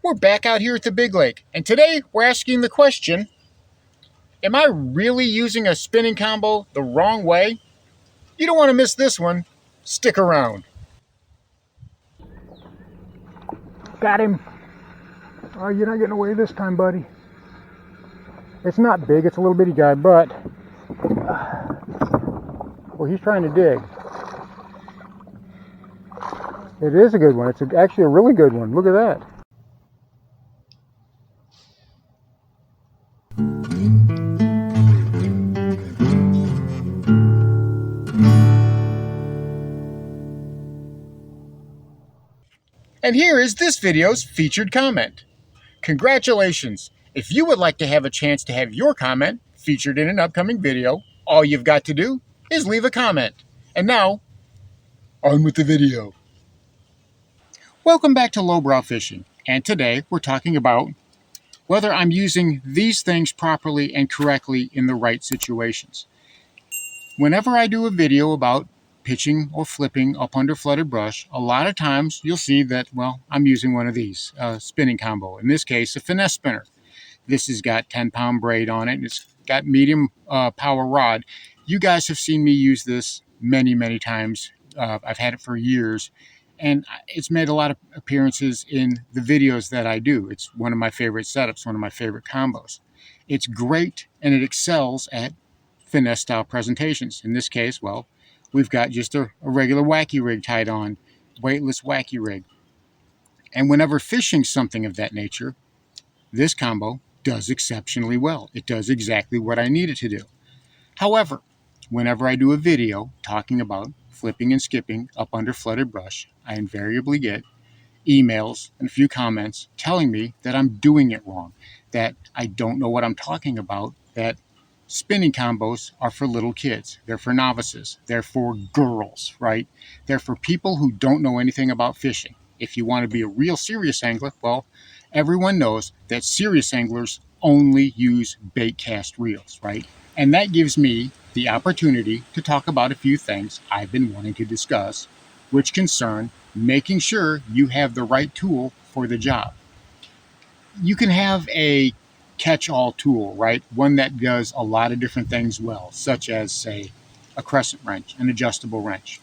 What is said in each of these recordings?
We're back out here at the Big Lake, and today we're asking the question, am I really using a spinning combo the wrong way? You don't want to miss this one. Stick around. Got him. Oh, you're not getting away this time, buddy. It's not big, it's a little bitty guy, but well, he's trying to dig. It is a good one. It's actually a really good one. Look at that. And here is this video's featured comment. Congratulations! If you would like to have a chance to have your comment featured in an upcoming video, all you've got to do is leave a comment. And now, on with the video. Welcome back to Lowbrow Fishing, and today we're talking about whether I'm using these things properly and correctly in the right situations. Whenever I do a video about pitching or flipping up under flooded brush, a lot of times you'll see that, well, I'm using one of these, spinning combo. In this case, a finesse spinner. This has got 10-pound braid on it, and it's got medium power rod. You guys have seen me use this many, many times. I've had it for years, and it's made a lot of appearances in the videos that I do. It's one of my favorite setups, one of my favorite combos. It's great, and it excels at finesse style presentations. In this case, well, we've got just a regular wacky rig tied on, weightless wacky rig. And whenever fishing something of that nature, this combo does exceptionally well. It does exactly what I need it to do. However, whenever I do a video talking about flipping and skipping up under flooded brush, I invariably get emails and a few comments telling me that I'm doing it wrong, that I don't know what I'm talking about, that spinning combos are for little kids. They're for novices. They're for girls, right? They're for people who don't know anything about fishing. If you want to be a real serious angler, well, everyone knows that serious anglers only use bait cast reels, right? And that gives me the opportunity to talk about a few things I've been wanting to discuss, which concern making sure you have the right tool for the job. You can have a catch-all tool, right? One that does a lot of different things well, such as, say, a crescent wrench, an adjustable wrench.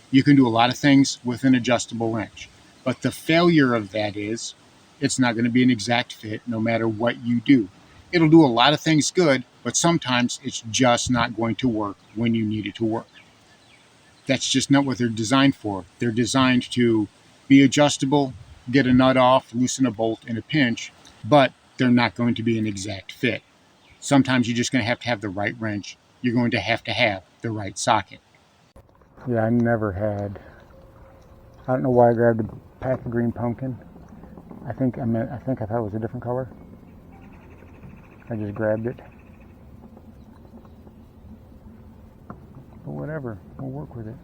You can do a lot of things with an adjustable wrench, but the failure of that is it's not going to be an exact fit no matter what you do. It'll do a lot of things good, but sometimes it's just not going to work when you need it to work. That's just not what they're designed for. They're designed to be adjustable, get a nut off, loosen a bolt in a pinch, but they're not going to be an exact fit. Sometimes you're just going to have the right wrench. You're going to have the right socket. Yeah, I never had. I don't know why I grabbed a pack of green pumpkin. I think I thought it was a different color. I just grabbed it. But whatever, we'll work with it.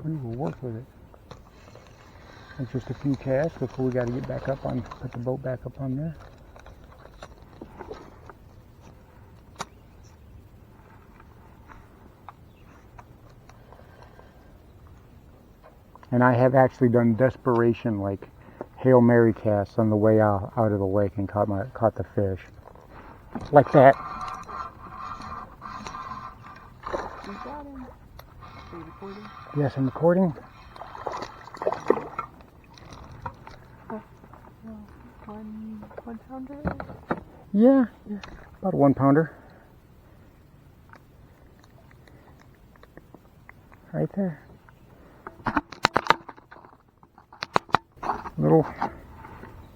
We will work with it. It's just a few casts before we got to get back up on, put the boat back up on there. And I have actually done desperation, like Hail Mary casts on the way out of the lake and caught the fish. Like that. You got him. Are you recording? Yes, I'm recording. One pounder? Yeah, about a 1 pounder. Right there. Little,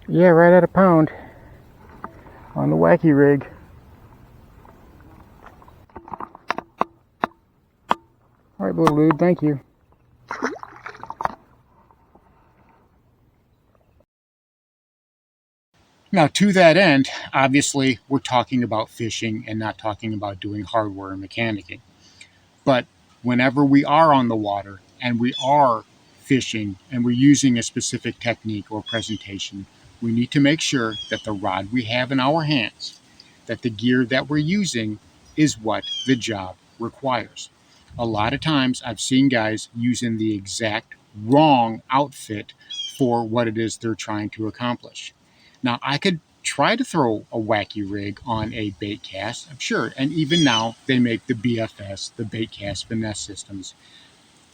yeah, right at a pound on the wacky rig. All right, little dude, thank you. Now, to that end, obviously, we're talking about fishing and not talking about doing hardware and mechanicking. But whenever we are on the water and we are fishing and we're using a specific technique or presentation, we need to make sure that the rod we have in our hands, that the gear that we're using is what the job requires. A lot of times I've seen guys using the exact wrong outfit for what it is they're trying to accomplish. Now, I could try to throw a wacky rig on a bait cast, I'm sure, and even now they make the BFS, the bait cast finesse systems,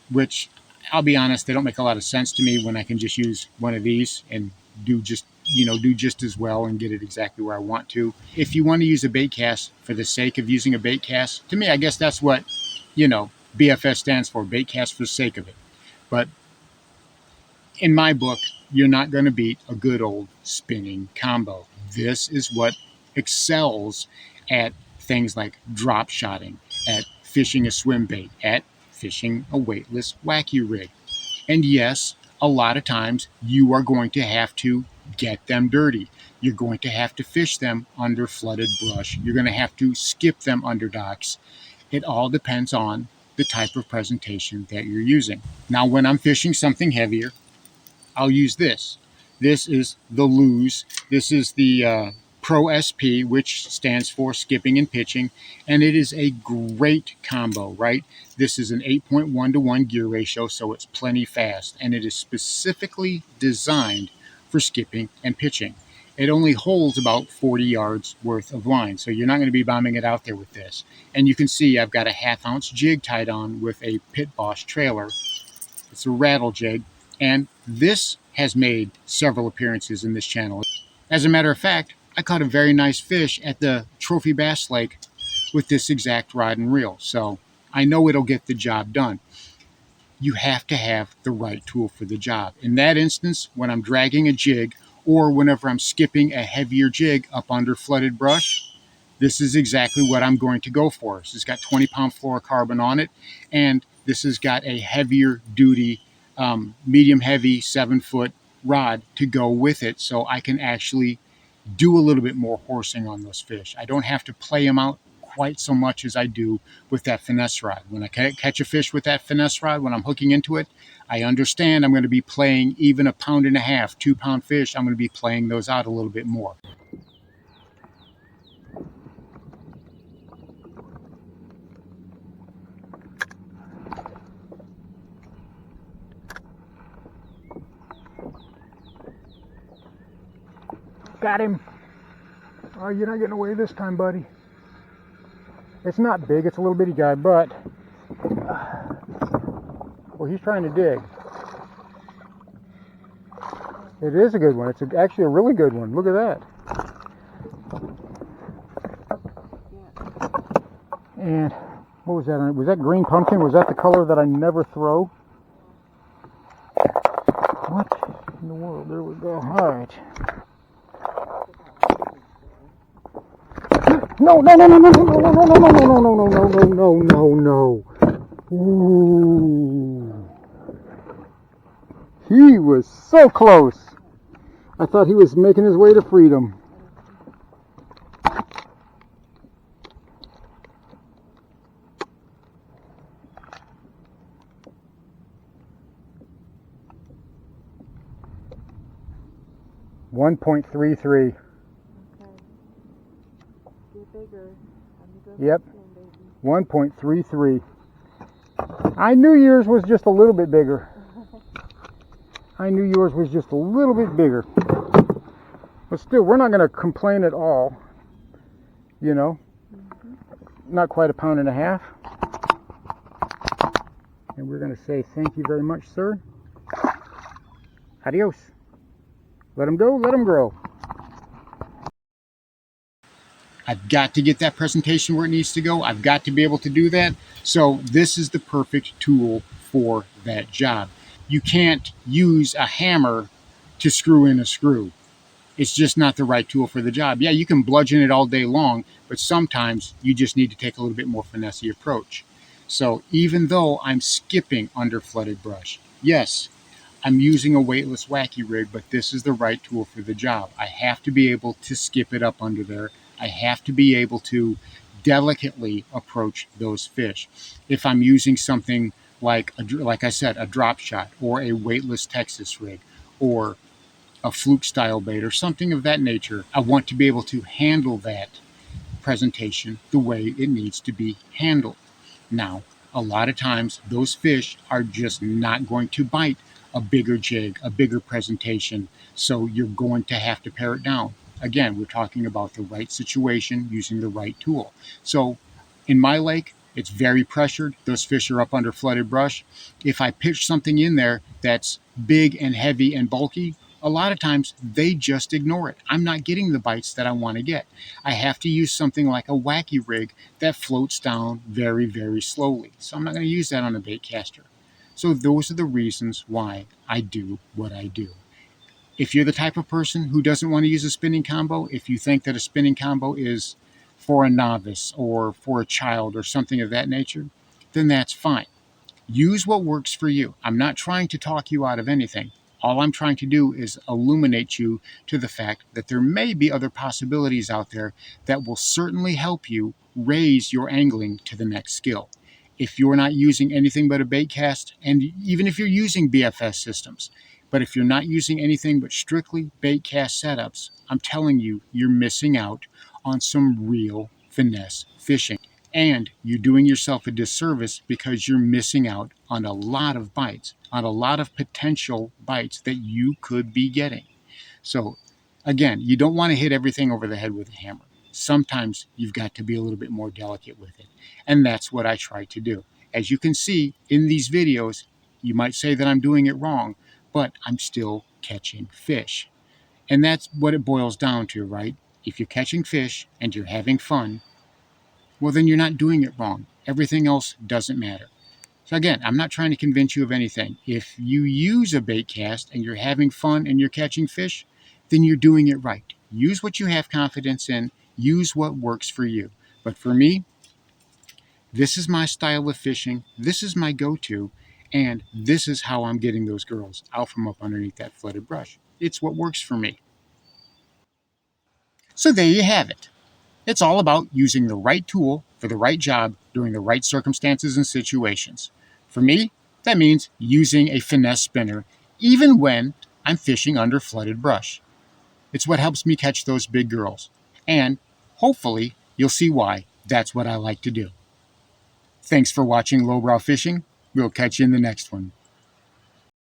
which I'll be honest, they don't make a lot of sense to me when I can just use one of these and do just as well and get it exactly where I want to. If you want to use a bait cast for the sake of using a bait cast, to me, I guess that's what, BFS stands for, bait cast for the sake of it. But in my book, you're not going to beat a good old spinning combo. This is what excels at things like drop shotting, at fishing a swim bait, at fishing a weightless wacky rig. And yes, a lot of times you are going to have to get them dirty. You're going to have to fish them under flooded brush. You're going to have to skip them under docks. It all depends on the type of presentation that you're using. Now, when I'm fishing something heavier, I'll use this. This is the Lose. This is the Pro SP, which stands for skipping and pitching, and it is a great combo, right? This is an 8.1 to 1 gear ratio, so it's plenty fast, and it is specifically designed for skipping and pitching. It only holds about 40 yards worth of line, so you're not going to be bombing it out there with this. And you can see I've got a 1/2 ounce jig tied on with a Pit Boss trailer. It's a rattle jig, and this has made several appearances in this channel. As a matter of fact, I caught a very nice fish at the Trophy Bass Lake with this exact rod and reel, so I know it'll get the job done. You have to have the right tool for the job. In that instance, when I'm dragging a jig or whenever I'm skipping a heavier jig up under flooded brush, this is exactly what I'm going to go for. This has got 20-pound fluorocarbon on it, and this has got a heavier duty, medium heavy 7-foot rod to go with it, so I can actually do a little bit more horsing on those fish. I don't have to play them out quite so much as I do with that finesse rod. When I catch a fish with that finesse rod, when I'm hooking into it, I understand I'm going to be playing even 1.5 pound, 2-pound fish. I'm going to be playing those out a little bit more. Got him. Oh, you're not getting away this time, buddy. It's not big, it's a little bitty guy, but well, he's trying to dig. It is a good one. It's actually a really good one. Look at that. And what was that? Was that green pumpkin? Was that the color that I never throw? What in the world? There we go. All right. No, no, no, no, no, no, no, no, no, no, no, no, no, no, no, no, no. Ooh. He was so close. I thought he was making his way to freedom. .33. Yep, 1.33. I knew yours was just a little bit bigger. I knew yours was just a little bit bigger. But still, we're not going to complain at all. You know, not quite 1.5 pounds. And we're going to say thank you very much, sir. Adios. Let him go, let him grow. I've got to get that presentation where it needs to go. I've got to be able to do that. So this is the perfect tool for that job. You can't use a hammer to screw in a screw. It's just not the right tool for the job. Yeah, you can bludgeon it all day long, but sometimes you just need to take a little bit more finessey approach. So even though I'm skipping under flooded brush, yes, I'm using a weightless wacky rig, but this is the right tool for the job. I have to be able to skip it up under there. I have to be able to delicately approach those fish. If I'm using something like I said, a drop shot or a weightless Texas rig or a fluke style bait or something of that nature, I want to be able to handle that presentation the way it needs to be handled. Now, a lot of times those fish are just not going to bite a bigger jig, a bigger presentation. So you're going to have to pare it down. Again, we're talking about the right situation using the right tool. So in my lake, it's very pressured. Those fish are up under flooded brush. If I pitch something in there that's big and heavy and bulky, a lot of times they just ignore it. I'm not getting the bites that I want to get. I have to use something like a wacky rig that floats down very, very slowly. So I'm not going to use that on a bait caster. So those are the reasons why I do what I do. If you're the type of person who doesn't want to use a spinning combo, if you think that a spinning combo is for a novice or for a child or something of that nature, then that's fine. Use what works for you. I'm not trying to talk you out of anything. All I'm trying to do is illuminate you to the fact that there may be other possibilities out there that will certainly help you raise your angling to the next skill. If you're not using anything but a bait cast, and even if you're using BFS systems, but if you're not using anything but strictly bait cast setups, I'm telling you, you're missing out on some real finesse fishing. And you're doing yourself a disservice because you're missing out on a lot of bites, on a lot of potential bites that you could be getting. So again, you don't want to hit everything over the head with a hammer. Sometimes you've got to be a little bit more delicate with it. And that's what I try to do. As you can see in these videos, you might say that I'm doing it wrong, but I'm still catching fish. And that's what it boils down to, right? If you're catching fish and you're having fun, well, then you're not doing it wrong. Everything else doesn't matter. So again, I'm not trying to convince you of anything. If you use a bait cast and you're having fun and you're catching fish, then you're doing it right. Use what you have confidence in. Use what works for you. But for me, this is my style of fishing. This is my go-to. And this is how I'm getting those girls out from up underneath that flooded brush. It's what works for me. So there you have it. It's all about using the right tool for the right job during the right circumstances and situations. For me, that means using a finesse spinner even when I'm fishing under flooded brush. It's what helps me catch those big girls. And hopefully you'll see why that's what I like to do. Thanks for watching Lowbrow Fishing. We'll catch you in the next one.